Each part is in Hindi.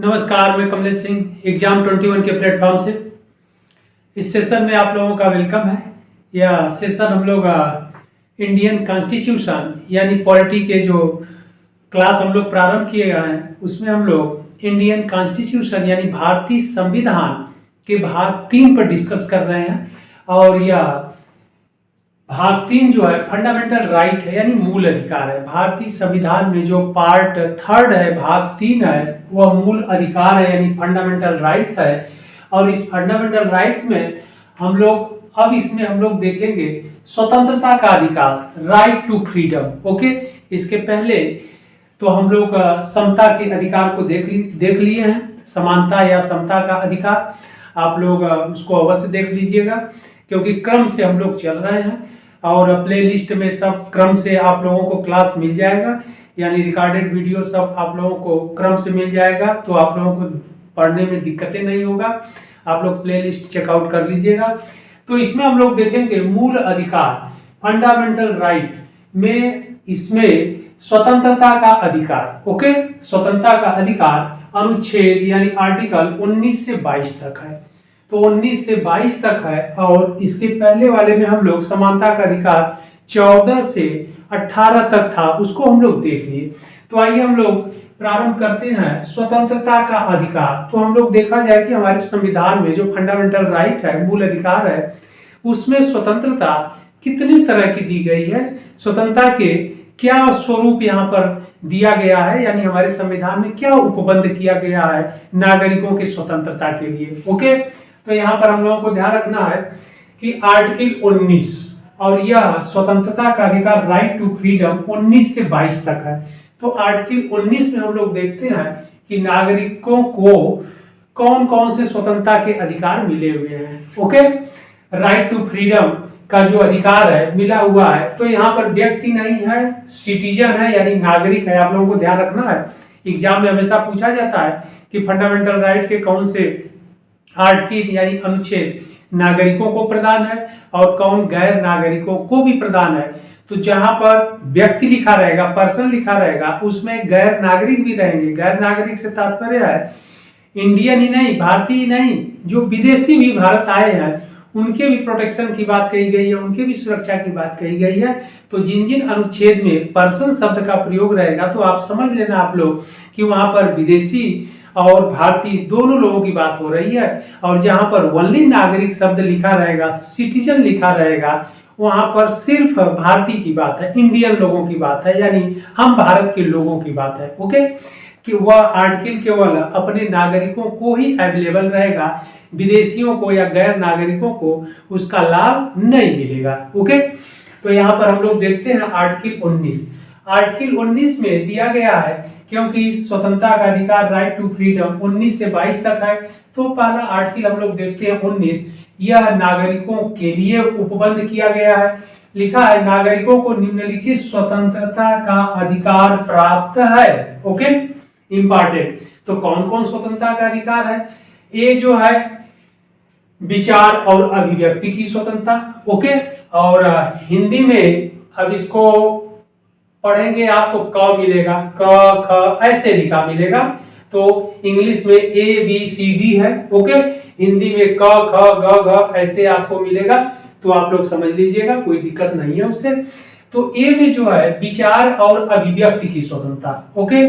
नमस्कार, मैं कमलेश सिंह एग्जाम 21 के प्लेटफॉर्म से इस सेशन में आप लोगों का वेलकम है। यह सेशन हम लोग इंडियन कॉन्स्टिट्यूशन यानी पॉलिटी के जो क्लास हम लोग प्रारंभ किए गए हैं उसमें हम लोग इंडियन कॉन्स्टिट्यूशन यानी भारतीय संविधान के भाग 3 पर डिस्कस कर रहे हैं। और यह भाग 3 जो है फंडामेंटल राइट है यानी मूल अधिकार है। भारतीय संविधान में जो पार्ट 3 है, भाग 3 है, वह मूल अधिकार है यानी फंडामेंटल राइट्स है। और इस फंडामेंटल राइट्स में हम लोग देखेंगे स्वतंत्रता का अधिकार, राइट टू फ्रीडम। ओके, इसके पहले तो हम लोग समता के अधिकार को देख लिए हैं। समानता या समता का अधिकार आप लोग उसको अवश्य देख लीजिएगा, क्योंकि क्रम से हम लोग चल रहे हैं और प्ले लिस्ट में सब क्रम से आप लोगों को क्लास मिल जाएगा, यानी रिकॉर्डेड वीडियो सब आप लोगों को क्रम से मिल जाएगा, तो आप लोगों को पढ़ने में दिक्कतें नहीं होगा। आप लोग प्ले लिस्ट चेकआउट कर लीजिएगा। तो इसमें हम लोग देखेंगे मूल अधिकार, फंडामेंटल राइट में इसमें स्वतंत्रता का अधिकार। ओके, स्वतंत्रता का अधिकार अनुच्छेद यानी आर्टिकल 19 से 22 तक है। तो 19 से 22 तक है। और इसके पहले वाले में हम लोग समानता का अधिकार 14 से 18 तक था, उसको हम लोग देख लिए। तो आइए हम लोग प्रारंभ करते हैं स्वतंत्रता का अधिकार। तो हम लोग देखा जाए कि हमारे संविधान में जो फंडामेंटल राइट है, मूल अधिकार है, उसमें स्वतंत्रता कितनी तरह की दी गई है, स्वतंत्रता के क्या स्वरूप यहाँ पर दिया गया है, यानी हमारे संविधान में क्या उपबंध किया गया है नागरिकों के स्वतंत्रता के लिए। ओके, तो यहाँ पर हम लोगों को ध्यान रखना है कि आर्टिकल 19 और यह स्वतंत्रता का अधिकार राइट टू फ्रीडम 19 से 22 तक है। तो आर्टिकल 19 में हम लोग देखते हैं कि नागरिकों को कौन कौन से स्वतंत्रता के अधिकार मिले हुए हैं। ओके, राइट टू फ्रीडम का जो अधिकार है मिला हुआ है। तो यहाँ पर व्यक्ति नहीं है, सिटीजन है यानी नागरिक है। आप लोगों को ध्यान रखना है, एग्जाम में हमेशा पूछा जाता है कि फंडामेंटल राइट के कौन से आर्टिकल यानी अनुच्छेद नागरिकों को प्रदान है और कौन गैर नागरिकों को भी प्रदान है। तो जहां पर व्यक्ति लिखा रहेगा, पर्सन लिखा रहेगा, उसमें गैर नागरिक भी रहेंगे। गैर नागरिक से तात्पर्य है इंडियन ही नहीं, भारतीय ही नहीं, जो विदेशी भी भारत आए हैं उनके भी प्रोटेक्शन की बात कही गई है, उनके भी सुरक्षा की बात कही गई है। तो जिन जिन अनुच्छेद में पर्सन शब्द का प्रयोग रहेगा तो आप समझ लेना आप लोग कि वहां पर विदेशी और भारतीय दोनों लोगों की बात हो रही है। और जहां पर ओनली नागरिक शब्द लिखा रहेगा, सिटीजन लिखा रहेगा, वहां पर सिर्फ भारतीय की बात है, इंडियन लोगों की बात है, यानी हम भारत के लोगों की बात है। ओके, कि वह आर्टिकल केवल अपने नागरिकों को ही अवेलेबल रहेगा, विदेशियों को या गैर नागरिकों को उसका लाभ नहीं मिलेगा। ओके, तो यहाँ पर हम लोग देखते हैं आर्टिकल 19। आर्टिकल 19 में दिया गया है, क्योंकि स्वतंत्रता का अधिकार राइट टू फ्रीडम 19 से 22 तक है, तो पहला आर्टिकल हम लोग देखते हैं 19। यह नागरिकों के लिए उपबंध किया गया है। लिखा है नागरिकों को निम्नलिखित स्वतंत्रता का अधिकार प्राप्त है। Okay, important. तो कौन कौन स्वतंत्रता का अधिकार है? ये जो है विचार और अभिव्यक्ति की स्वतंत्रता। ओके, और हिंदी में अब इसको पढ़ेंगे आप तो क मिलेगा, क ख ऐसे लिखा मिलेगा। तो इंग्लिश में ABCD है। ओके, हिंदी में क ख ग घ ऐसे आपको मिलेगा। तो आप लोग समझ लीजिएगा, कोई दिक्कत नहीं है उससे। तो ए में जो है विचार और अभिव्यक्ति की स्वतंत्रता। ओके,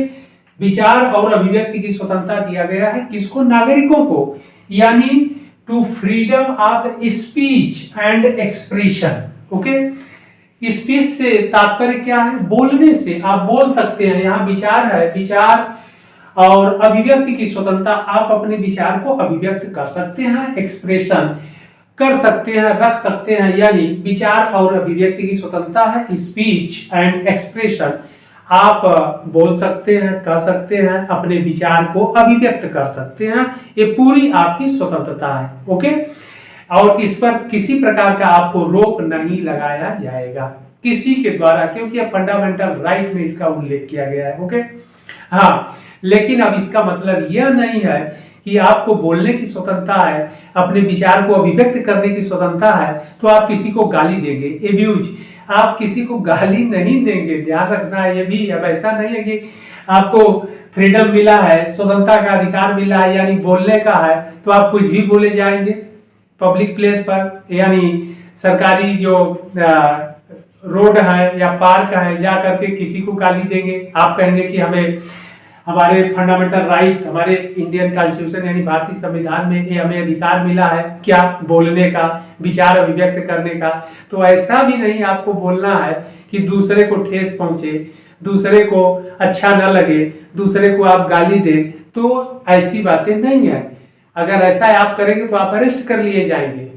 विचार और अभिव्यक्ति की स्वतंत्रता दिया गया है किसको? नागरिकों को, यानी to freedom of speech and expression. Okay, speech से तात्पर्य क्या है? बोलने से, आप बोल सकते हैं। यहाँ विचार है, विचार और अभिव्यक्ति की स्वतंत्रता, आप अपने विचार को अभिव्यक्त कर सकते हैं, एक्सप्रेशन कर सकते हैं, रख सकते हैं, यानी विचार और अभिव्यक्ति की स्वतंत्रता है स्पीच एंड एक्सप्रेशन। आप बोल सकते हैं, कह सकते हैं, अपने विचार को अभिव्यक्त कर सकते हैं, ये पूरी आपकी स्वतंत्रता है। ओके, और इस पर किसी प्रकार का आपको रोक नहीं लगाया जाएगा किसी के द्वारा, क्योंकि अब फंडामेंटल राइट में इसका उल्लेख किया गया है। ओके, हाँ, लेकिन अब इसका मतलब यह नहीं है कि आपको बोलने की स्वतंत्रता है, अपने विचार को अभिव्यक्त करने की स्वतंत्रता है तो आप किसी को गाली देंगे, एब्यूज, आप किसी को गाली नहीं देंगे। ध्यान रखना है ये भी। अब ऐसा नहीं है कि आपको फ्रीडम मिला है, स्वतंत्रता का अधिकार मिला है, यानी बोलने का है, तो आप कुछ भी बोले जाएंगे पब्लिक प्लेस पर, यानी सरकारी जो रोड है या पार्क है, जा करके किसी को गाली देंगे। आप कहेंगे कि हमें हमारे फंडामेंटल राइट, हमारे इंडियन कॉन्स्टिट्यूशन यानी भारतीय संविधान में ये हमें अधिकार मिला है क्या, बोलने का, विचार अभिव्यक्त करने का। तो ऐसा भी नहीं आपको बोलना है कि दूसरे को ठेस पहुंचे, दूसरे को अच्छा न लगे, दूसरे को आप गाली दें, तो ऐसी बातें नहीं है। अगर ऐसा आप करेंगे तो आप अरेस्ट कर लिए जाएंगे।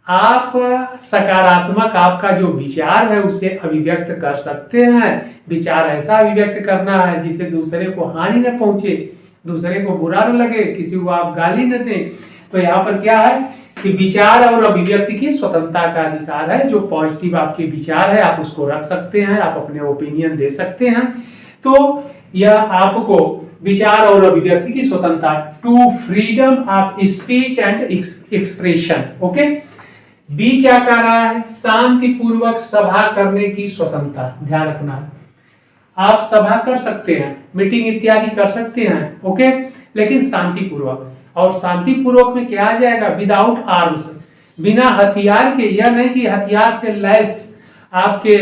आप सकारात्मक आपका जो विचार है उसे अभिव्यक्त कर सकते हैं। विचार ऐसा अभिव्यक्त करना है जिससे दूसरे को हानि न पहुंचे, दूसरे को बुरा न लगे, किसी को आप गाली न दें। तो यहाँ पर क्या है कि विचार और अभिव्यक्ति की स्वतंत्रता का अधिकार है। जो पॉजिटिव आपके विचार है आप उसको रख सकते हैं, आप अपने ओपिनियन दे सकते हैं। तो यह आपको विचार और अभिव्यक्ति की स्वतंत्रता, to freedom of speech and expression. Okay, B क्या कह रहा है, शांतिपूर्वक सभा करने की स्वतंत्रता। ध्यान रखना है, आप सभा कर सकते हैं, मीटिंग इत्यादि कर सकते हैं, ओके, लेकिन शांतिपूर्वक। और शांतिपूर्वक में क्या आ जाएगा, विदाउट आर्म्स, बिना हथियार के। यह नहीं कि हथियार से लैस आपके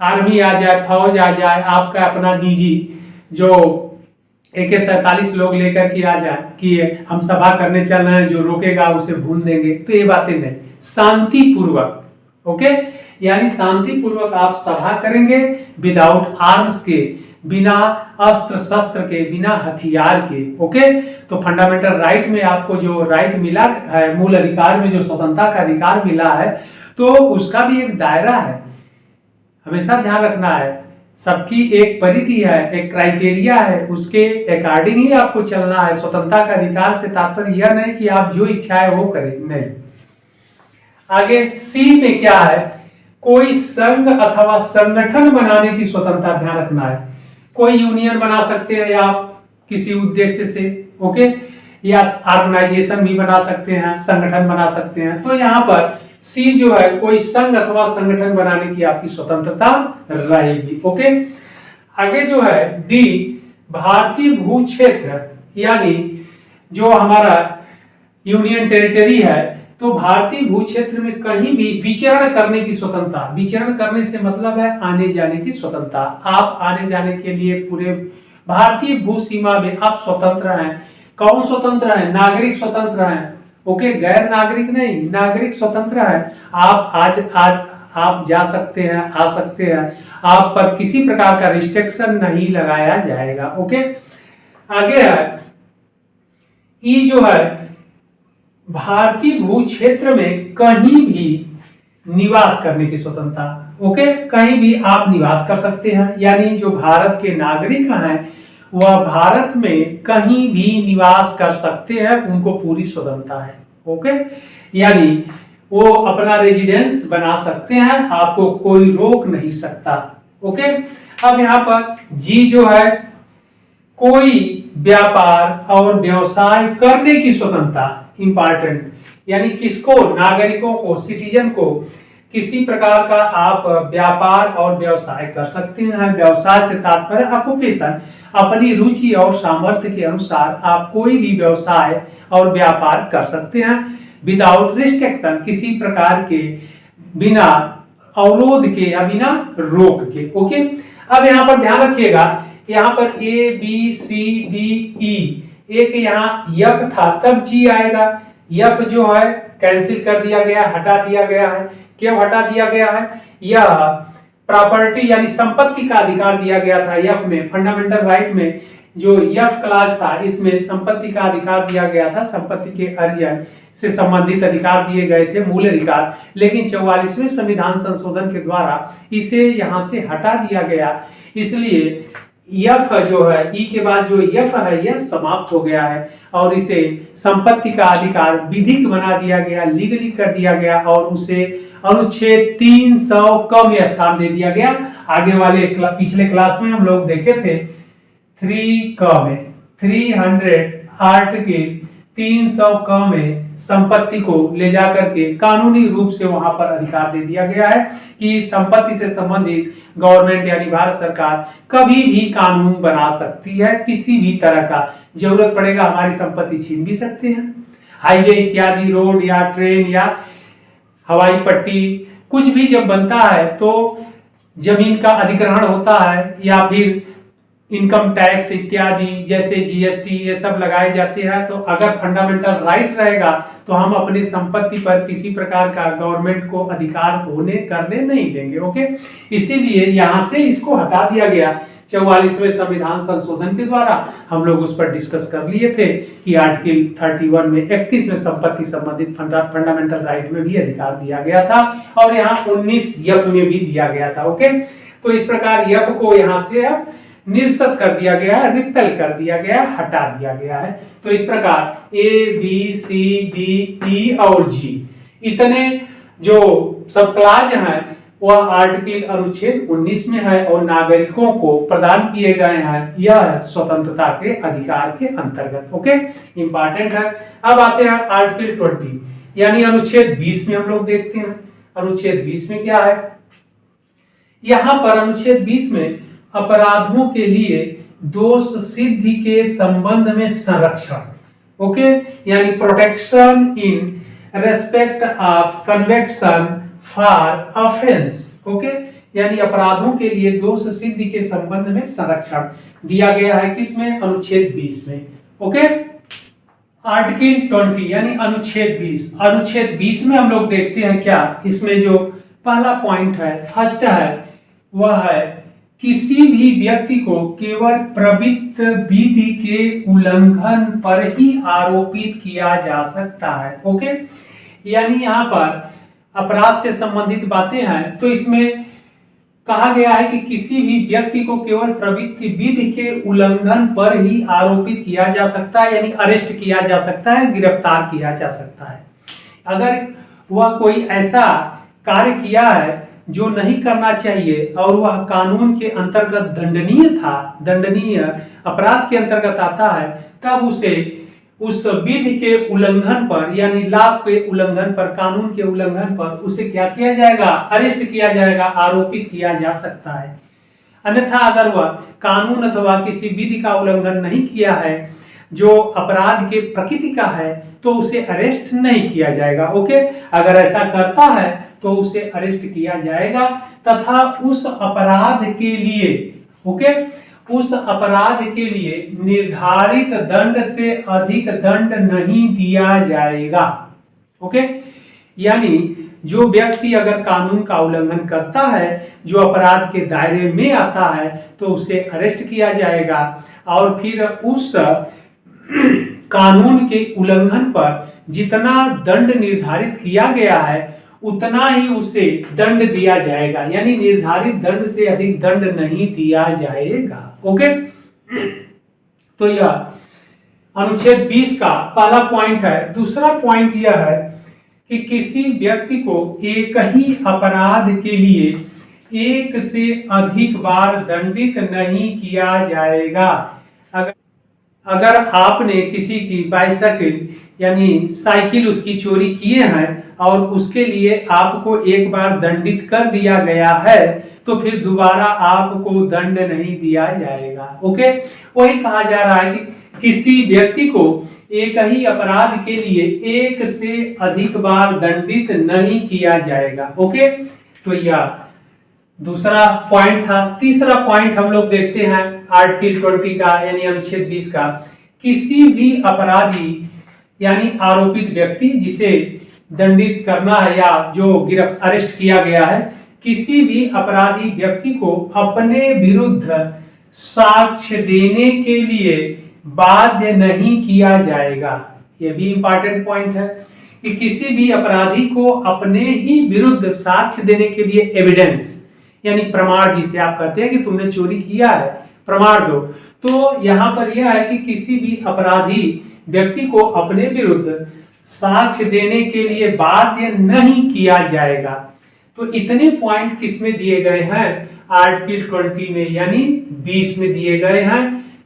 आर्मी आ जाए, फौज आ जाए, आपका अपना निजी जो AK-47 लोग लेकर के आ जाए कि हम सभा करने चल रहे हैं, जो रोकेगा उसे भून देंगे। तो ये बातें नहीं, शांतिपूर्वक, ओके, यानी शांतिपूर्वक आप सभा करेंगे विदाउट आर्म्स के, बिना अस्त्र शस्त्र के, बिना हथियार के। ओके, तो फंडामेंटल राइट में आपको जो राइट मिला है, मूल अधिकार में जो स्वतंत्रता का अधिकार मिला है, तो उसका भी एक दायरा है, हमेशा ध्यान रखना है। सबकी एक परिधि है, एक क्राइटेरिया है, उसके अकॉर्डिंग ही आपको चलना है। स्वतंत्रता का अधिकार से तात्पर्य यह नहीं कि आप जो इच्छा है वो करें, नहीं। आगे सी में क्या है, कोई संघ अथवा संगठन बनाने की स्वतंत्रता। ध्यान रखना है, कोई यूनियन बना सकते हैं आप किसी उद्देश्य से, ओके, या ऑर्गेनाइजेशन भी बना सकते हैं, संगठन बना सकते हैं। तो यहाँ पर सी जो है, कोई संघ अथवा संगठन बनाने की आपकी स्वतंत्रता रहेगी। ओके, आगे जो है डी, भारतीय भू क्षेत्र, यानी जो हमारा यूनियन टेरिटरी है, तो भारतीय भू क्षेत्र में कहीं भी विचरण करने की स्वतंत्रता। विचरण करने से मतलब है आने जाने की स्वतंत्रता। आप आने जाने के लिए पूरे भारतीय भू सीमा में आप स्वतंत्र हैं। कौन स्वतंत्र है, नागरिक स्वतंत्र हैं, ओके, गैर नागरिक नहीं, नागरिक स्वतंत्र है। आप आज आप जा सकते हैं, आ सकते हैं, आप पर किसी प्रकार का रिस्ट्रिक्शन नहीं लगाया जाएगा। ओके, आगे है ई जो है, भारतीय भू क्षेत्र में कहीं भी निवास करने की स्वतंत्रता। ओके, कहीं भी आप निवास कर सकते हैं, यानी जो भारत के नागरिक हैं वह भारत में कहीं भी निवास कर सकते हैं, उनको पूरी स्वतंत्रता है। ओके, यानी वो अपना रेजिडेंस बना सकते हैं, आपको कोई रोक नहीं सकता। ओके, अब यहाँ पर जी जो है, कोई व्यापार और व्यवसाय करने की स्वतंत्रता। इंपॉर्टेंट, यानी किसको, नागरिकों को, सिटीजन को किसी प्रकार का आप व्यापार और व्यवसाय कर सकते हैं। व्यवसाय से तात्पर्य ऑक्यूपेशन, अपनी रुचि और सामर्थ्य के अनुसार आप कोई भी व्यवसाय और व्यापार कर सकते हैं विदाउट रिस्ट्रिक्शन, किसी प्रकार के बिना अवरोध के या बिना रोक के। ओके, अब यहाँ पर ध्यान रखिएगा, यहाँ पर ABCDE, एक यहाँ यप था तब जी आएगा। यप जो है कैंसिल कर दिया गया, हटा दिया गया है। क्यों हटा दिया गया है, यह प्रॉपर्टी यानी संपत्ति का अधिकार दिया गया था। यफ में, फंडामेंटल राइट में जो यफ क्लास था, इसमें संपत्ति का अधिकार दिया गया था, संपत्ति के अर्जन से संबंधित अधिकार दिए गए थे, मूल अधिकार। लेकिन 44वें संविधान संशोधन के द्वारा इसे यहां से हटा दिया गया, इसलिए यफ जो है, ई के बाद जो यफ है यह समाप्त हो गया है और इसे संपत्ति का अधिकार विधिक बना दिया गया, लीगली कर दिया गया और उसे अनुच्छेद 300 क में स्थान दे दिया गया। आगे वाले पिछले क्लास में हम लोग देखे थे 3 क में 300 आर्टिकल 300 में संपत्ति को ले जाकर के कानूनी रूप से वहां पर अधिकार दे दिया गया है कि संपत्ति से संबंधित गवर्नमेंट यानी भारत सरकार कभी भी कानून बना सकती है। किसी भी तरह का जरूरत पड़ेगा हमारी संपत्ति छीन भी सकते हैं। हाईवे इत्यादि, रोड या ट्रेन या हवाई पट्टी कुछ भी जब बनता है तो जमीन का अधिग्रहण होता है या फिर इनकम टैक्स इत्यादि जैसे जीएसटी ये सब लगाए जाते हैं। तो अगर फंडामेंटल राइट रहेगा तो हम अपनी संपत्ति पर किसी प्रकार का गवर्नमेंट को अधिकार होने करने नहीं देंगे। ओके, इसीलिए यहां से इसको हटा दिया गया। 44वें संविधान संशोधन के द्वारा हम लोग उस पर डिस्कस कर लिए थे कि आर्टिकल 31 में 31 में संपत्ति संबंधित फंडामेंटल राइट में भी अधिकार दिया गया था और यहाँ 19 यफ में भी दिया गया था। ओके, तो इस प्रकार यफ को यहाँ से अब निरस्त कर दिया गया है, रिपेल कर दिया गया है, हटा दिया गया है। तो इस प्रकार A B C D E और जी इतने जो सब क्लाज हैं वह आर्टिकल अनुच्छेद 19 में है और नागरिकों को प्रदान किए गए हैं यह स्वतंत्रता के अधिकार के अंतर्गत। ओके, इंपॉर्टेंट है। अब आते हैं आर्टिकल 20 यानी अनुच्छेद 20 में हम लोग देखते हैं। अनुच्छेद 20 में क्या है? यहां पर अनुच्छेद 20 में अपराधों के लिए दोष सिद्धि के संबंध में संरक्षण। ओके, यानी protection in respect of conviction for offence. Okay, यानी अपराधों के लिए दोष सिद्धि के संबंध में संरक्षण दिया गया है किसमें? अनुच्छेद 20 में। ओके, आर्टिकल 20 यानी अनुच्छेद 20। अनुच्छेद 20 में हम लोग देखते हैं क्या, इसमें जो पहला पॉइंट है, फर्स्ट है, वह है किसी भी व्यक्ति को केवल प्रवृत्त विधि के उल्लंघन पर ही आरोपित किया जा सकता है। ओके, यानी यहाँ पर अपराध से संबंधित बातें हैं तो इसमें कहा गया है कि किसी भी व्यक्ति को केवल प्रवृत्ति विधि के उल्लंघन पर ही आरोपित किया जा सकता है, यानी अरेस्ट किया जा सकता है, गिरफ्तार किया जा सकता है। अगर वह कोई ऐसा कार्य किया है जो नहीं करना चाहिए और वह कानून के अंतर्गत दंडनीय था, दंडनीय अपराध के अंतर्गत आता है, तब उसे उस विधि के उल्लंघन पर यानी लाभ के उल्लंघन पर, कानून के उल्लंघन पर उसे क्या किया जाएगा? अरेस्ट किया जाएगा, आरोपित किया जा सकता है। अन्यथा अगर वह कानून अथवा किसी विधि का उल्लंघन नहीं किया है जो अपराध के प्रकृति का है तो उसे अरेस्ट नहीं किया जाएगा। ओके, अगर ऐसा करता है तो उसे अरेस्ट किया जाएगा तथा उस अपराध के लिए, ओके, उस अपराध के लिए निर्धारित दंड से अधिक दंड नहीं दिया जाएगा। ओके, यानी जो व्यक्ति अगर कानून का उल्लंघन करता है, जो अपराध के दायरे में आता है, तो उसे अरेस्ट किया जाएगा और फिर उस कानून के उल्लंघन पर जितना दंड निर्धारित किया गया है उतना ही उसे दंड दिया जाएगा, यानी निर्धारित दंड से अधिक दंड नहीं दिया जाएगा। ओके, तो यह अनुच्छेद 20 का पहला पॉइंट है। दूसरा पॉइंट यह है कि किसी व्यक्ति को एक ही अपराध के लिए एक से अधिक बार दंडित नहीं किया जाएगा। अगर आपने किसी की बाइसाइकिल यानी साइकिल उसकी चोरी किए हैं और उसके लिए आपको एक बार दंडित कर दिया गया है तो फिर दोबारा आपको दंड नहीं दिया जाएगा। ओके, वही कहा जा रहा है कि किसी व्यक्ति को एक ही अपराध के लिए एक से अधिक बार दंडित नहीं किया जाएगा। ओके, तो यह दूसरा पॉइंट था। तीसरा पॉइंट हम लोग देखते हैं आर्टिकल 20 का यानी अनुच्छेद 20 का। किसी भी अपराधी यानी आरोपित व्यक्ति जिसे दंडित करना है या जो गिरफ्तार अरेस्ट किया गया है, किसी भी अपराधी व्यक्ति को अपने विरुद्ध साक्ष्य देने के लिए बाध्य नहीं किया जाएगा। यह भी इंपॉर्टेंट पॉइंट है कि किसी भी अपराधी को अपने ही विरुद्ध साक्ष्य देने के लिए एविडेंस यानी प्रमाण, जिसे आप कहते हैं कि तुमने चोरी किया है, प्रमाण दो। तो यहाँ पर यह है कि किसी भी अपराधी व्यक्ति को अपने विरुद्ध साक्ष्य देने के लिए बाध्य नहीं किया जाएगा। तो इतने पॉइंट किसमें दिए गए हैं? आर्टिकल 20 में यानी 20 में दिए गए हैं।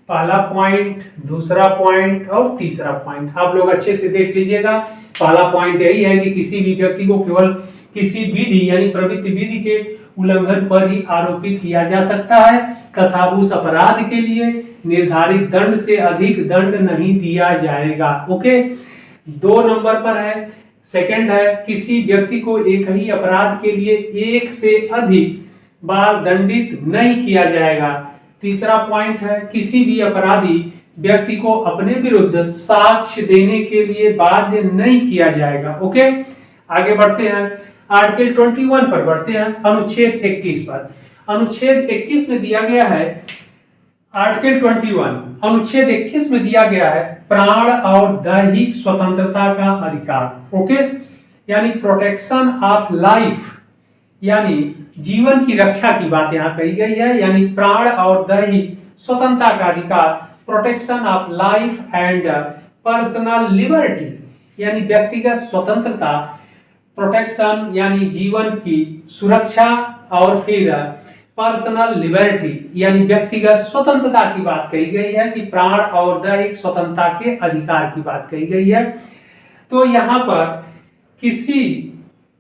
पहला पॉइंट, दूसरा पॉइंट और तीसरा पॉइंट आप लोग अच्छे से देख लीजिएगा। पहला पॉइंट यही है कि किसी भी व्यक्ति को केवल किसी विधि यानी प्रवृत्ति विधि के उल्लंघन पर ही आरोपित किया जा सकता है तथा उस अपराध के लिए निर्धारित दंड से अधिक दंड नहीं दिया जाएगा। ओके, 2 नंबर पर है, सेकंड है किसी व्यक्ति को एक ही अपराध के लिए एक से अधिक बार दंडित नहीं किया जाएगा। तीसरा पॉइंट है किसी भी अपराधी व्यक्ति को अपने विरुद्ध साक्ष्य देने के लिए बाध्य नहीं किया जाएगा। ओके, आगे बढ़ते हैं, आर्टिकल 21 पर बढ़ते हैं, अनुच्छेद 21 पर। अनुच्छेद 21 में दिया गया है, आर्टिकल 21 अनुच्छेद 21 में दिया गया है प्राण और दैहिक स्वतंत्रता का अधिकार। ओके, यानी प्रोटेक्शन ऑफ लाइफ, यानी जीवन की रक्षा की बात यहाँ कही गई है। यानी प्राण और दैहिक स्वतंत्रता का अधिकार, protection of life and personal liberty, यानी व्यक्तिगत स्वतंत्रता, प्रोटेक्शन यानी जीवन की सुरक्षा, और फिर पर्सनल लिबर्टी यानी व्यक्तिगत स्वतंत्रता की बात कही गई है कि प्राण और दैहिक स्वतंत्रता के अधिकार की बात कही गई है। तो यहाँ पर किसी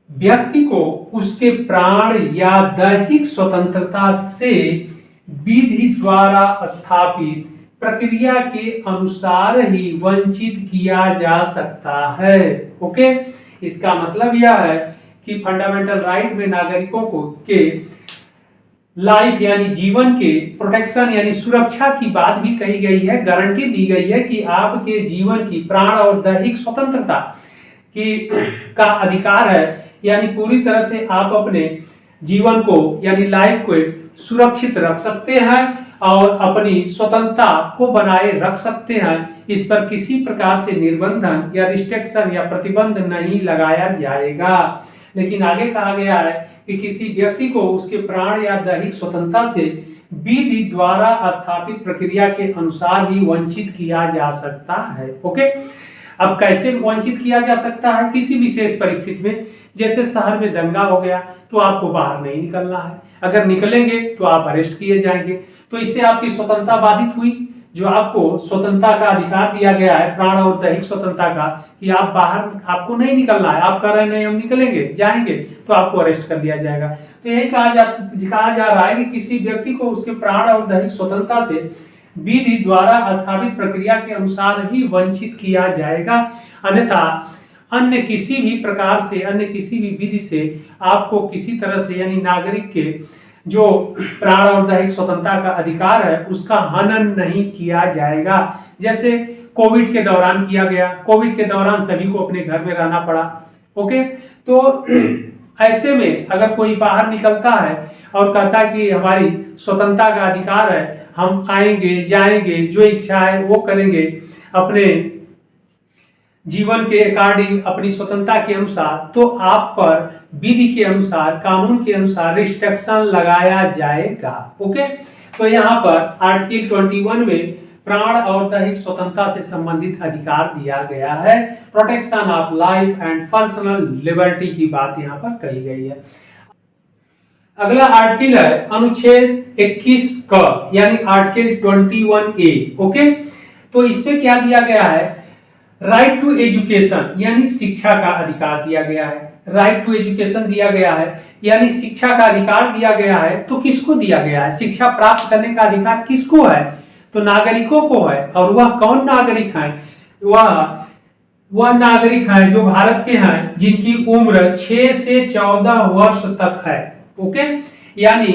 व्यक्ति को उसके प्राण या दैहिक स्वतंत्रता से विधि द्वारा स्थापित प्रक्रिया के अनुसार ही वंचित किया जा सकता है। ओके, इसका मतलब यह है कि फंडामेंटल राइट में नागरिकों को के लाइफ यानी जीवन के प्रोटेक्शन यानी सुरक्षा की बात भी कही गई है, गारंटी दी गई है कि आपके जीवन की प्राण और दैहिक स्वतंत्रता की का अधिकार है। यानी पूरी तरह से आप अपने जीवन को यानी लाइफ को सुरक्षित रख सकते हैं और अपनी स्वतंत्रता को बनाए रख सकते हैं। इस पर किसी प्रकार से निर्बंधन या रिस्ट्रिक्शन या प्रतिबंध नहीं लगाया जाएगा। लेकिन आगे कहा गया है कि किसी व्यक्ति को उसके प्राण या दैहिक स्वतंत्रता से विधि द्वारा स्थापित प्रक्रिया के अनुसार ही वंचित किया जा सकता है। ओके, अब कैसे वंचित किया जा सकता है? किसी विशेष परिस्थिति में, जैसे शहर में दंगा हो गया तो आपको बाहर नहीं निकलना है, अगर निकलेंगे तो आप अरेस्ट किए जाएंगे, तो इससे आपकी स्वतंत्रता बाधित हुई। जो आपको स्वतंत्रता का अधिकार दिया गया है प्राण और दैहिक स्वतंत्रता का कि आप बाहर आपको नहीं निकलना है, आप कह रहे नहीं हम निकलेंगे जाएंगे तो आपको अरेस्ट कर दिया जाएगा। तो यही कहा जा रहा है कि किसी व्यक्ति को उसके प्राण और दैहिक स्वतंत्रता से विधि द्वारा स्थापित प्रक्रिया के अनुसार ही वंचित किया जाएगा, अन्यथा अन्य किसी भी प्रकार से, अन्य किसी भी विधि से आपको किसी तरह से यानी नागरिक के जो प्राण और दैहिक स्वतंत्रता का अधिकार है उसका हनन नहीं किया जाएगा। जैसे कोविड के दौरान किया गया, कोविड के दौरान सभी को अपने घर में रहना पड़ा। ओके, तो ऐसे में अगर कोई बाहर निकलता है और कहता कि हमारी स्वतंत्रता का अधिकार है, हम आएंगे जाएंगे जो इच्छा है वो करेंगे, अपने जीवन के अकॉर्डिंग अपनी स्वतंत्रता के अनुसार, तो आप पर विधि के अनुसार, कानून के अनुसार रिस्ट्रिक्शन लगाया जाएगा। ओके, तो यहाँ पर आर्टिकल 21 में प्राण और दैहिक स्वतंत्रता से संबंधित अधिकार दिया गया है, protection of life and personal liberty की बात यहाँ पर कही गई है। अगला आर्टिकल है अनुच्छेद 21 का यानी आर्टिकल 21A। ओके, तो इसमें क्या दिया गया है? राइट टू एजुकेशन यानी शिक्षा का अधिकार दिया गया है। राइट टू एजुकेशन दिया गया है यानी शिक्षा का अधिकार दिया गया है। तो किसको दिया गया है? शिक्षा प्राप्त करने का अधिकार किसको है? तो नागरिकों को है। और वह कौन नागरिक है? वह नागरिक है जो भारत के हैं जिनकी उम्र 6 से 14 वर्ष तक है। ओके, यानी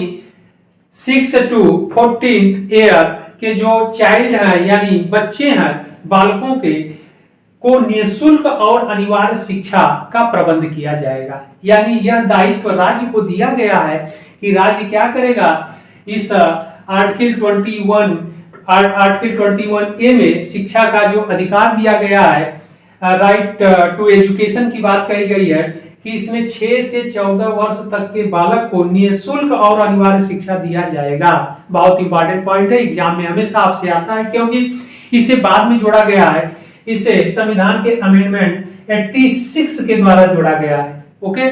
6 to 14 ईयर के जो चाइल्ड हैं यानी बच्चे हैं, बालकों के को निःशुल्क और अनिवार्य शिक्षा का प्रबंध किया जाएगा। यानी यह दायित्व राज्य को दिया गया है कि राज्य क्या करेगा, इस आर्टिकल 21A में शिक्षा का जो अधिकार दिया गया है, राइट टू एजुकेशन की बात कही गई है कि इसमें 6 से 14 वर्ष तक के बालक को निःशुल्क और अनिवार्य शिक्षा दिया जाएगा। बहुत इंपॉर्टेंट पॉइंट है, एग्जाम में हमेशा आपसे आता है क्योंकि इसे बाद में जोड़ा गया है। इसे संविधान के अमेंडमेंट 86 के द्वारा जोड़ा गया है। ओके,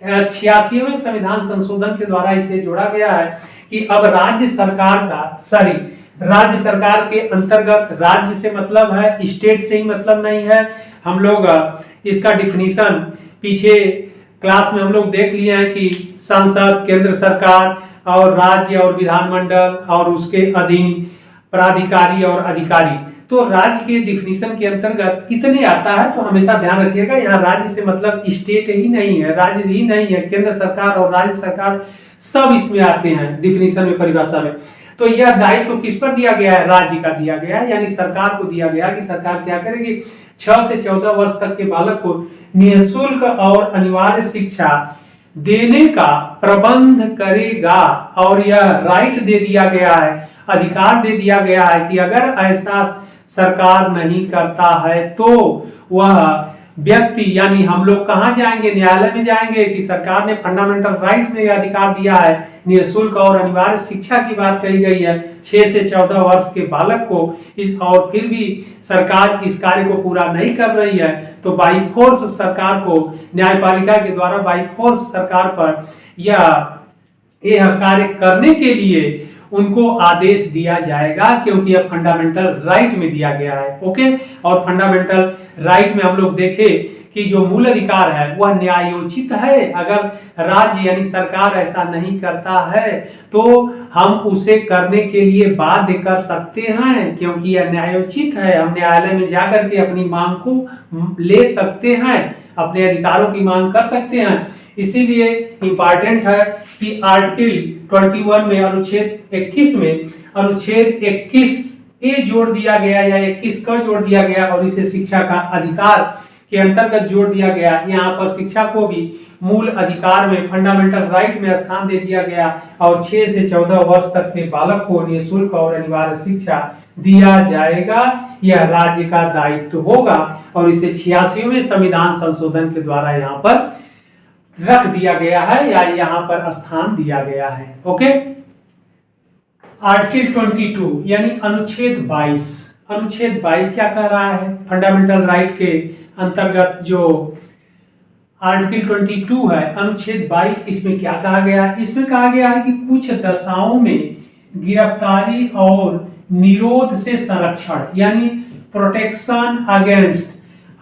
86वें संविधान संशोधन के द्वारा इसे जोड़ा गया है कि अब राज्य सरकार का राज्य सरकार के अंतर्गत, राज्य से मतलब है स्टेट से ही मतलब नहीं है। हम लोग इसका डिफिनीशन पीछे क्लास में हम लोग देख लिए हैं कि संसद, केंद्र सरकार और राज्य और विधानमंडल और उसके अधीन प्राधिकारी और अधिकारी। तो राज्य के डिफिनीशन के अंतर्गत इतने आता है, तो हमेशा ध्यान रखिएगा यहाँ राज्य से मतलब स्टेट ही नहीं है, राज्य ही नहीं है, केंद्र सरकार और राज्य सरकार सब इसमें आते हैं डिफिनीशन में, परिभाषा में। तो यह दायित्व तो किस पर दिया गया है? राज्य का दिया गया है, यानी सरकार को दिया गया कि सरकार क्या करेगी, 6 से 14 वर्ष तक के बालक को निःशुल्क और अनिवार्य शिक्षा देने का प्रबंध करेगा। और यह राइट दे दिया गया है, अधिकार दे दिया गया है कि अगर ऐसा सरकार नहीं करता है तो वह व्यक्ति, यानी हम लोग कहां जाएंगे, न्यायालय में जाएंगे कि सरकार ने फंडामेंटल राइट में यह अधिकार दिया है, निःशुल्क और अनिवार्य शिक्षा की बात कही गई है 6 से 14 वर्ष के बालक को, और फिर भी सरकार इस कार्य को पूरा नहीं कर रही है, तो बाई फोर्स सरकार को, न्यायपालिका के द्वारा बाई फोर्स सरकार पर यह कार्य करने के लिए उनको आदेश दिया जाएगा, क्योंकि यह फंडामेंटल राइट में दिया गया है। ओके, और फंडामेंटल राइट में हम लोग देखें कि जो मूल अधिकार है वह न्यायोचित है। अगर राज्य यानी सरकार ऐसा नहीं करता है तो हम उसे करने के लिए बाध्य कर सकते हैं, क्योंकि यह न्यायोचित है। हम न्यायालय में जाकर के अपनी मांग को ले सकते हैं, अपने अधिकारों की मांग कर सकते हैं। इसीलिए इंपॉर्टेंट है कि आर्टिकल 21 में अनुच्छेद 21 में अनुच्छेद 21 ए जोड़ दिया गया या 21 का जोड़ दिया गया, और इसे शिक्षा का अधिकार के अंतर्गत जोड़ दिया गया। यहाँ पर शिक्षा को भी मूल अधिकार में, फंडामेंटल राइट में स्थान दे दिया गया, और 6 से 14 वर्ष तक के बालक को निःशुल्क और अनिवार्य शिक्षा दिया जाएगा। यह राज्य का दायित्व होगा, और इसे 86वें संविधान संशोधन के द्वारा यहाँ पर रख दिया गया है या यहाँ पर स्थान दिया गया है। ओके, आर्टिकल 22 यानी अनुच्छेद 22। अनुच्छेद 22 क्या कह रहा है? फंडामेंटल राइट के अंतर्गत जो आर्टिकल 22 है, अनुच्छेद 22, इसमें क्या कहा गया है? इसमें कहा गया है कि कुछ दशाओं में गिरफ्तारी और निरोध से संरक्षण, यानी protection against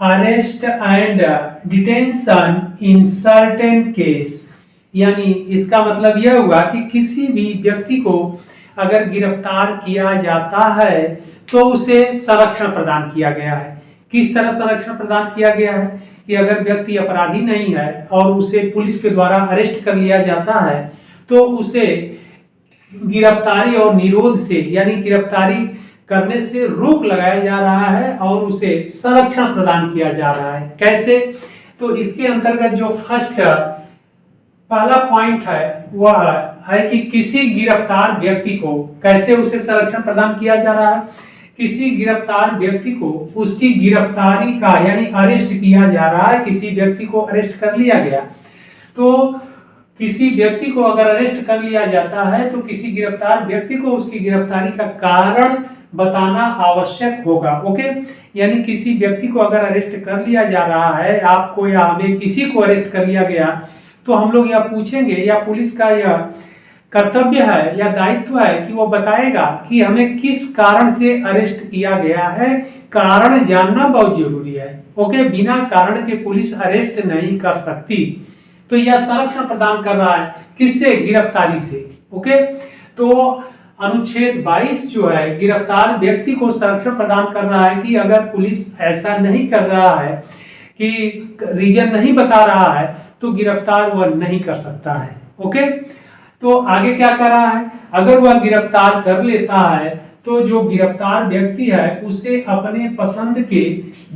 arrest and detention in certain case, यानी इसका मतलब यह हुआ कि किसी भी व्यक्ति को अगर गिरफ्तार किया जाता है तो उसे संरक्षण प्रदान किया गया है। किस तरह संरक्षण प्रदान किया गया है कि अगर व्यक्ति अपराधी नहीं है और उसे पुलिस के द्वारा अरेस्ट कर लिया जाता है तो उसे गिरफ्तारी और निरोध से, यानी गिरफ्तारी करने से रोक लगाया जा रहा है और उसे संरक्षण प्रदान किया जा रहा है। कैसे? तो इसके अंतर्गत जो फर्स्ट पहला पॉइंट है वह है कि किसी गिरफ्तार व्यक्ति को कैसे उसे संरक्षण प्रदान किया जा रहा है। किसी गिरफ्तार व्यक्ति को उसकी गिरफ्तारी का, यानी अरेस्ट किया जा रहा है, किसी व्यक्ति को अरेस्ट कर लिया गया, तो किसी व्यक्ति को अगर अरेस्ट कर लिया जाता है तो किसी गिरफ्तार व्यक्ति को उसकी गिरफ्तारी का कारण बताना आवश्यक होगा। ओके, यानी किसी व्यक्ति को अगर अरेस्ट कर लिया जा रहा है, आपको या हमें किसी को अरेस्ट कर लिया गया, तो हम लोग यह पूछेंगे, या पुलिस का यह कर्तव्य है या दायित्व है कि वो बताएगा कि हमें किस कारण से अरेस्ट किया गया है। कारण जानना बहुत जरूरी है। ओके, बिना कारण के पुलिस अरेस्ट नहीं कर सकती। तो यह संरक्षण प्रदान कर रहा है किससे? गिरफ्तारी से। ओके, तो अनुच्छेद 22 जो है गिरफ्तार व्यक्ति को संरक्षण प्रदान कर रहा है कि अगर पुलिस ऐसा नहीं कर रहा है कि रीजन नहीं बता रहा है तो गिरफ्तार वह नहीं कर सकता है। ओके, तो आगे क्या कर रहा है? अगर वह गिरफ्तार कर लेता है तो जो गिरफ्तार व्यक्ति है उसे अपने पसंद के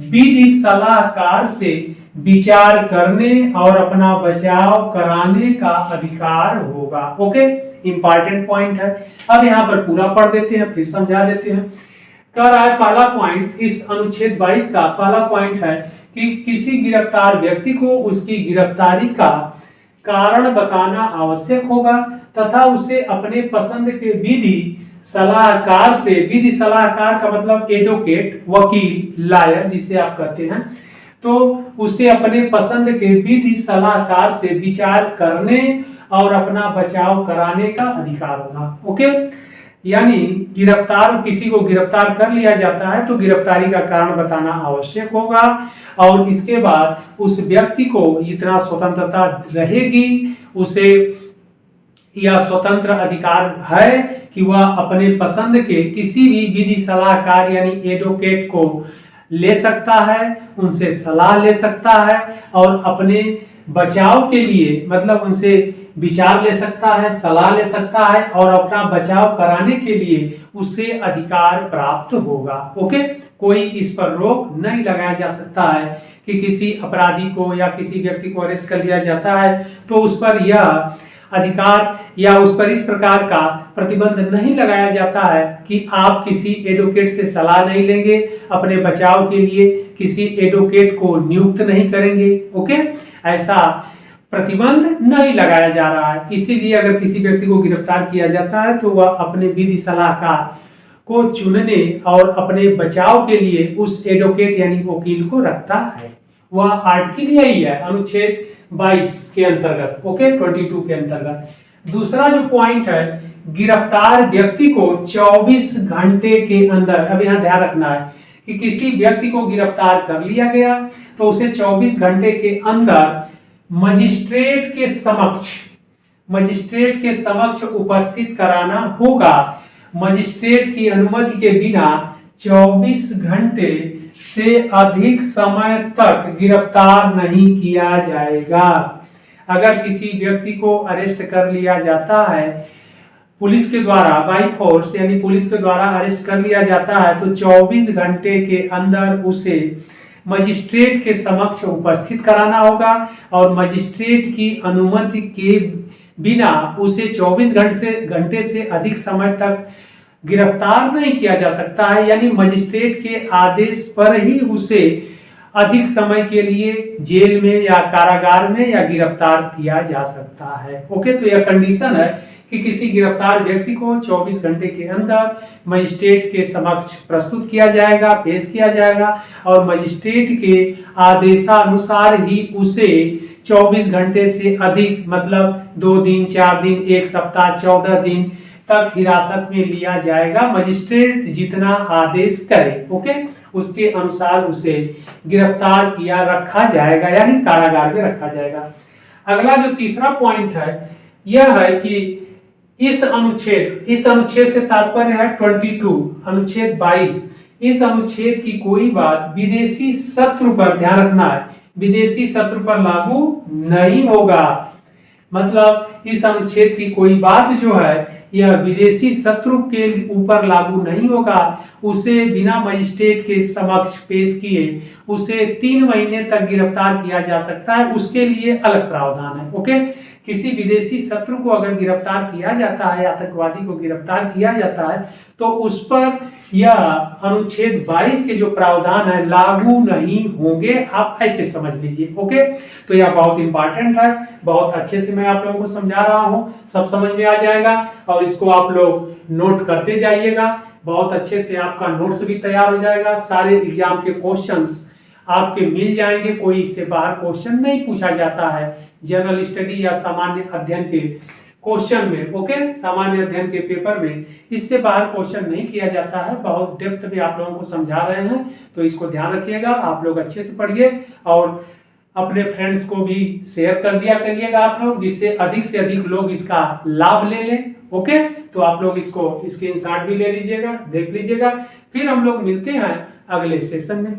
विधि सलाहकार से विचार करने और अपना बचाव कराने का अधिकार होगा। ओके, इंपॉर्टेंट पॉइंट है। अब यहाँ पर पूरा पढ़ देते हैं, फिर समझा देते हैं। कह रहा है पहला पॉइंट, इस अनुच्छेद 22 का पहला पॉइंट है कि किसी गिरफ्तार व्यक्ति को उसकी गिरफ्तारी का कारण बताना आवश्यक होगा तथा उसे अपने पसंद के विधि सलाहकार से, विधि सलाहकार का मतलब एडवोकेट, वकील, लॉयर जिसे आप कहते हैं, तो उसे अपने पसंद के विधि सलाहकार से विचार करने और अपना बचाव कराने का अधिकार होगा। ओके, यानी गिरफ्तार, किसी को गिरफ्तार कर लिया जाता है तो गिरफ्तारी का कारण बताना आवश्यक होगा, और इसके बाद उस व्यक्ति को इतना स्वतंत्रता रहेगी, उसे यह स्वतंत्र अधिकार है कि वह अपने पसंद के किसी भी विधि सलाहकार यानी एडवोकेट को ले सकता है, उनसे सलाह ले सकता है और अपने बचाव के लिए मतलब उनसे विचार ले सकता है, सलाह ले सकता है और अपना बचाव कराने के लिए उसे अधिकार प्राप्त होगा। ओके, कोई इस पर रोक नहीं लगाया जा सकता है कि किसी अपराधी को या किसी व्यक्ति को अरेस्ट कर लिया जाता है तो उस पर यह अधिकार या उस पर इस प्रकार का प्रतिबंध नहीं लगाया जाता है कि आप किसी एडवोकेट से सलाह नहीं लेंगे, अपने बचाव के लिए किसी एडवोकेट को नियुक्त नहीं करेंगे। ओके, ऐसा प्रतिबंध नहीं लगाया जा रहा है। इसीलिए अगर किसी व्यक्ति को गिरफ्तार किया जाता है तो वह अपने विधि सलाहकार को चुनने और अपने बचाव के लिए उस एडवोकेट यानी वकील को रखता है। वह आर्टिकल यही है, अनुच्छेद 22 के अंतर्गत, ओके, 22 के अंतर्गत। दूसरा जो पॉइंट है, गिरफ्तार व्यक्ति को 24 घंटे के अंदर, अब यहाँ ध्यान रखना है कि किसी व्यक्ति को गिरफ्तार कर लिया गया तो उसे 24 घंटे के अंदर मजिस्ट्रेट के समक्ष उपस्थित कराना होगा। मजिस्ट्रेट की अनुमति के बिना 24 घंटे से अधिक समय तक गिरफ्तार नहीं किया जाएगा। अगर किसी व्यक्ति को अरेस्ट कर लिया जाता है पुलिस के द्वारा, बाई फोर्स यानी पुलिस के द्वारा अरेस्ट कर लिया जाता है तो 24 घंटे के अंदर उसे मजिस्ट्रेट के समक्ष उपस्थित कराना होगा और मजिस्ट्रेट की अनुमति के बिना उसे 24 घंटे से अधिक समय तक गिरफ्तार नहीं किया जा सकता है। यानी मजिस्ट्रेट के आदेश पर ही उसे अधिक समय के लिए जेल में या कारागार में या गिरफ्तार किया जा सकता है। ओके, तो यह कंडीशन है कि किसी गिरफ्तार व्यक्ति को 24 घंटे के अंदर मजिस्ट्रेट के समक्ष प्रस्तुत किया जाएगा, पेश किया जाएगा और मजिस्ट्रेट के आदेशानुसार ही उसे 24 घंटे से अधिक मतलब 2 दिन, 4 दिन, 1 सप्ताह, 14 दिन तक हिरासत में लिया जाएगा। मजिस्ट्रेट जितना आदेश करे, ओके, उसके अनुसार उसे गिरफ्तार किया रखा जाएगा यानी कारागार में रखा जाएगा। अगला जो तीसरा पॉइंट है यह है कि इस अनुच्छेद से तात्पर्य है 22, अनुच्छेद 22। इस अनुच्छेद की कोई बात विदेशी शत्रु पर, ध्यान रखना है, विदेशी शत्रु पर लागू नहीं होगा। मतलब इस अनुच्छेद की कोई बात जो है यह विदेशी शत्रु के ऊपर लागू नहीं होगा। उसे बिना मजिस्ट्रेट के समक्ष पेश किए उसे 3 महीने तक गिरफ्तार किया जा सकता है, उसके लिए अलग प्रावधान है। ओके, किसी विदेशी शत्रु को अगर गिरफ्तार किया जाता है, आतंकवादी को गिरफ्तार किया जाता है तो उस पर यह अनुच्छेद 22 के जो प्रावधान है लागू नहीं होंगे, आप ऐसे समझ लीजिए। ओके, तो यह बहुत इंपॉर्टेंट है, बहुत अच्छे से मैं आप लोगों को समझा रहा हूं, सब समझ में आ जाएगा और इसको आप लोग नोट करते जाइएगा। बहुत अच्छे से आपका नोट्स भी तैयार हो जाएगा, सारे एग्जाम के क्वेश्चंस आपके मिल जाएंगे, कोई इससे बाहर क्वेश्चन नहीं पूछा जाता है जनरल स्टडी या सामान्य अध्ययन के क्वेश्चन में। ओके, सामान्य अध्ययन के पेपर में इससे बाहर क्वेश्चन नहीं किया जाता है, बहुत डेप्थ में आप लोगों को समझा रहे हैं, तो इसको ध्यान रखिएगा। आप लोग अच्छे से पढ़िए और अपने फ्रेंड्स को भी शेयर कर दिया करिएगा आप लोग, जिससे अधिक से अधिक लोग इसका लाभ ले लें। ओके, तो आप लोग इसको स्क्रीनशॉट भी ले लीजिएगा, देख लीजिएगा। फिर हम लोग मिलते हैं अगले सेशन में।